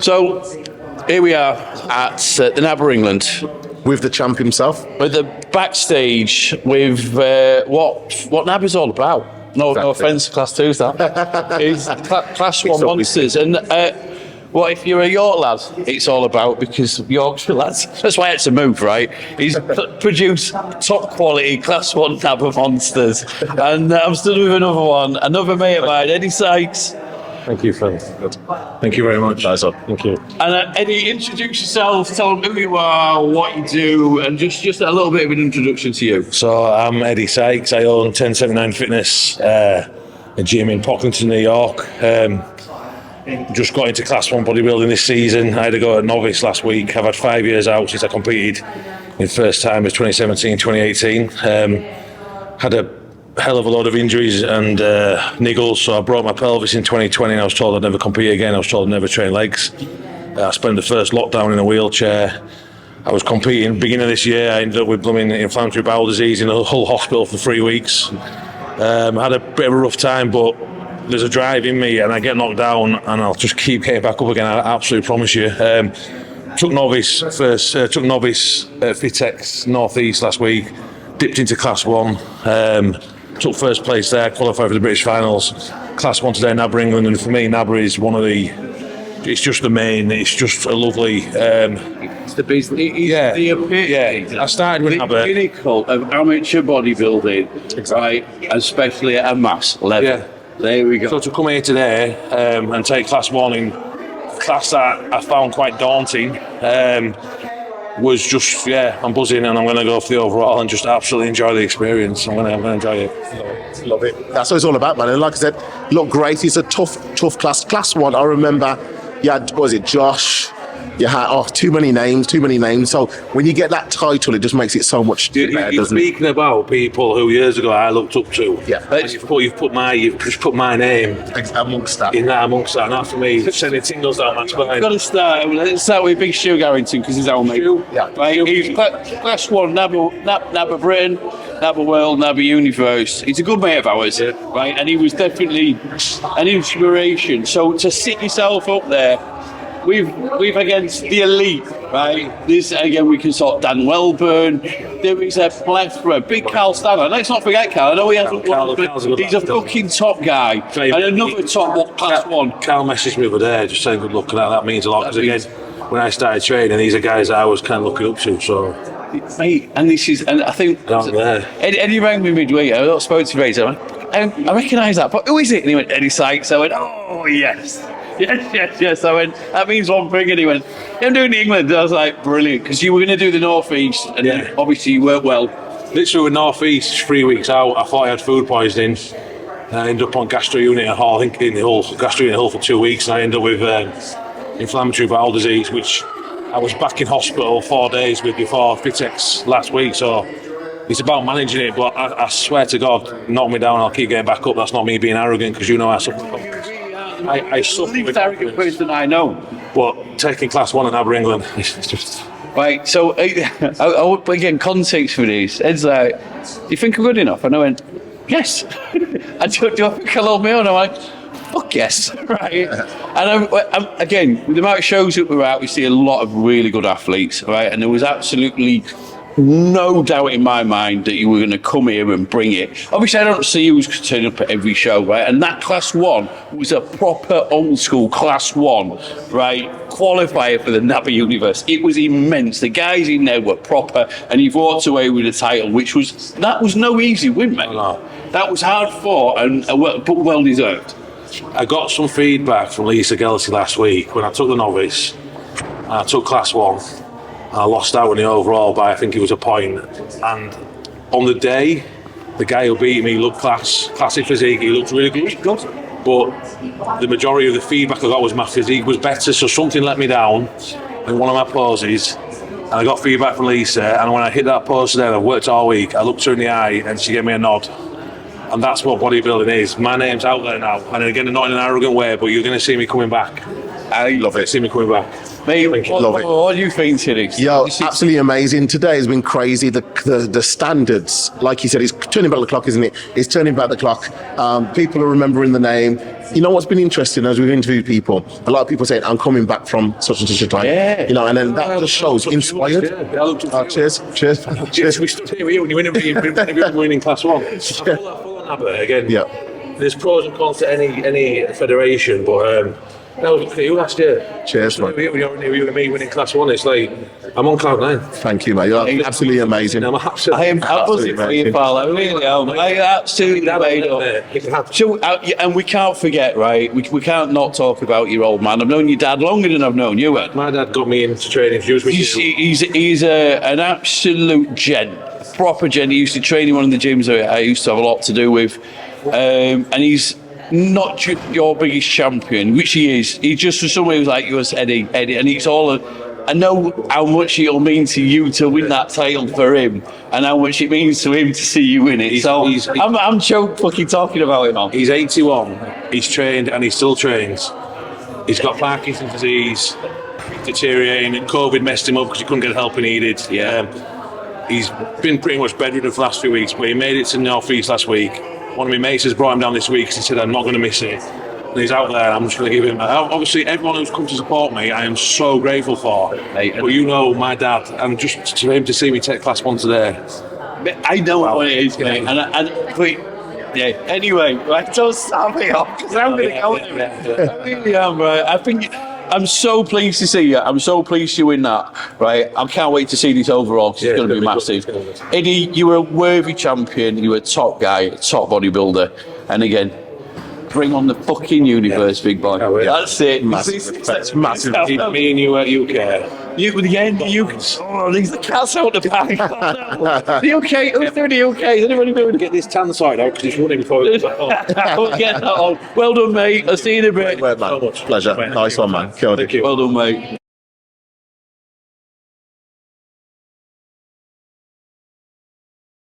So here we are at the NABBA England with the champ himself, with the backstage with what NABBA's all about. No offence to Class 2s, that is Class 1 monsters. And what if you're a York lad? It's all about, because Yorkshire lads. That's why it's a move, right? He's produced top quality Class 1 NABBA monsters, and I'm stood with another mate of mine, Eddie Sykes. Thank you, Phil. Thank you very much. Nice one. Thank you. And Eddie, introduce yourself, tell them who you are, what you do, and just a little bit of an introduction to you. So I'm Eddie Sykes. I own 1079 Fitness, a gym in Pocklington, New York. Just got into Class 1 bodybuilding this season. I had to go at novice last week. I've had 5 years out since I competed. My first time was 2017, 2018. Had a hell of a lot of injuries and niggles, so I broke my pelvis in 2020 and I was told I'd never compete again. I was told I'd never train legs. I spent the first lockdown in a wheelchair. I was competing beginning of this year. I ended up with blooming inflammatory bowel disease in a Hull hospital for 3 weeks. Had a bit of a rough time, but there's a drive in me and I get knocked down and I'll just keep getting back up again, I absolutely promise you. Took novice at Fitex North East last week, dipped into Class 1. Took first place there, qualified for the British finals. Class 1 today, NABBA England, and for me, NABBA is one of the. It's just the main. It's just a lovely. It's the business. Yeah, yeah. I started with NABBA. The pinnacle of amateur bodybuilding, right? Especially at a mass level. Yeah. There we go. So to come here today and take Class 1 in class that I found quite daunting. Was just, I'm buzzing and I'm going to go for the overall and just absolutely enjoy the experience. I'm going to enjoy it. Love it. That's what it's all about, man. And like I said, look great. It's a tough class. Class 1, I remember you had, what was it, Josh? You had, too many names. So when you get that title, it just makes it so much better, doesn't it? Speaking about people who years ago I looked up to. Yeah. You've just put my name amongst that. And that for me, sending tingles down my spine. Let's start with Big Stu Garrington, because he's our mate. Yeah. Right? He's Class 1, NABBA Britain, NABBA World, NABBA Universe. He's a good mate of ours, right? And he was definitely an inspiration. So to sit yourself up there, we've against the elite, right? This again, we can sort Dan Welburn. There is a plethora. Big Carl Stanley. Let's not forget Carl. I know he hasn't won, but he's a fucking top guy. And another top Class 1. Carl messaged me over there just saying good luck, and that means a lot. Because again, when I started training, these are guys I was kind of looking up to. So, mate, and I think Eddie rang me midweek. I spoke to Ray. I recognise that, but who is it? And he went, Eddie Sykes. I went, oh yes. Yes. I went, that means one thing. And he went, I'm doing England. And I was like, brilliant, because you were going to do the North East, and then obviously you worked well. Literally with North East 3 weeks out, I thought I had food poisoning. I ended up on gastro unit at Hull, I think in the Hull, gastro unit at Hull for 2 weeks, and I ended up with inflammatory bowel disease, which I was back in hospital 4 days with before Fitex last week. So it's about managing it, but I swear to God, knock me down, I'll keep getting back up. That's not me being arrogant, because you know I suffer. I suffer with arrogant person I know. But taking Class 1 in NABBA England, it's just... Right, so again, context for this. Ed's like, do you think I'm good enough? And I went, yes. And do I think I'll hold my own? I'm like, fuck yes, right? And I'm, again, with the amount of shows that we're at, we see a lot of really good athletes, right? And there was absolutely no doubt in my mind that you were going to come here and bring it. Obviously, I don't see you as turning up at every show, right? And that Class 1 was a proper old school Class 1, right? Qualifier for the NABBA Universe. It was immense. The guys in there were proper, and you've walked away with a title, which was no easy win, mate. No. That was hard fought but well deserved. I got some feedback from Lisa Gelsey last week when I took the novice. I took Class 1. I lost out in the overall by, I think it was a point. And on the day, the guy who beat me looked classic physique. He looked really good. But the majority of the feedback I got was my physique was better, so something let me down in one of my poses. And I got feedback from Lisa, and when I hit that pose today, I've worked all week, I looked her in the eye and she gave me a nod. And that's what bodybuilding is. My name's out there now. And again, not in an arrogant way, but you're going to see me coming back. I love it. See me coming back. Mate, what do you think, Tilly? Yo, absolutely amazing. Today has been crazy. The standards, like you said, it's turning back the clock, isn't it? It's turning back the clock. People are remembering the name. you know what's been interesting as we've interviewed people, a lot of people saying, I'm coming back from such and such a time. Yeah. You know, and then that just shows inspired. Cheers. We stood here with you when you were in Class 1. Full on NABBA again. Yeah. There's pros and cons to any federation, but that was look at you last year. Cheers, man. You and me winning Class 1. It's like I'm on cloud 9. Thank you, mate. You're absolutely amazing. I'm absolutely. I am buzzing for you, pal. I really am. I absolutely made up. So, and we can't forget, right? We can't not talk about your old man. I've known your dad longer than I've known you. My dad got me into training. He's an absolute gent, proper gent. He used to train in one of the gyms I used to have a lot to do with, and he's not just your biggest champion, which he is. He just for somebody who's like yours, Eddie, and he's all. I know how much it'll mean to you to win that title for him, and how much it means to him to see you win it. I'm choke fucking talking about it, man. He's 81. He's trained and he still trains. He's got Parkinson's disease, deteriorating, and COVID messed him up because he couldn't get the help he needed. He's been pretty much bedridden for the last few weeks, but he made it to the North East last week. One of my mates has brought him down this week because he said, I'm not going to miss it. And he's out there, I'm just going to give him... Obviously, everyone who's come to support me, I am so grateful for. But you know, my dad, and just for him to see me take Class 1 today. I know what it is, mate. Anyway, right, don't stop me off, because I'm going to go with it. I really am, right? I think... I'm so pleased to see you. I'm so pleased you win that, right? I can't wait to see this overall because it's going to be massive. Eddie, you were a worthy champion. You were a top guy, a top bodybuilder. And again, bring on the fucking universe, big boy. That's it. That's massive. Me and you at UK. These the cats out the back. The UK, who's doing the UK? Is anybody going to Get this tan side out because he's running before it's back on. We'll get that on. Well done, mate. I'll see you in a bit. Great work, man. Pleasure. Nice one, man. Killed it. Well done, mate.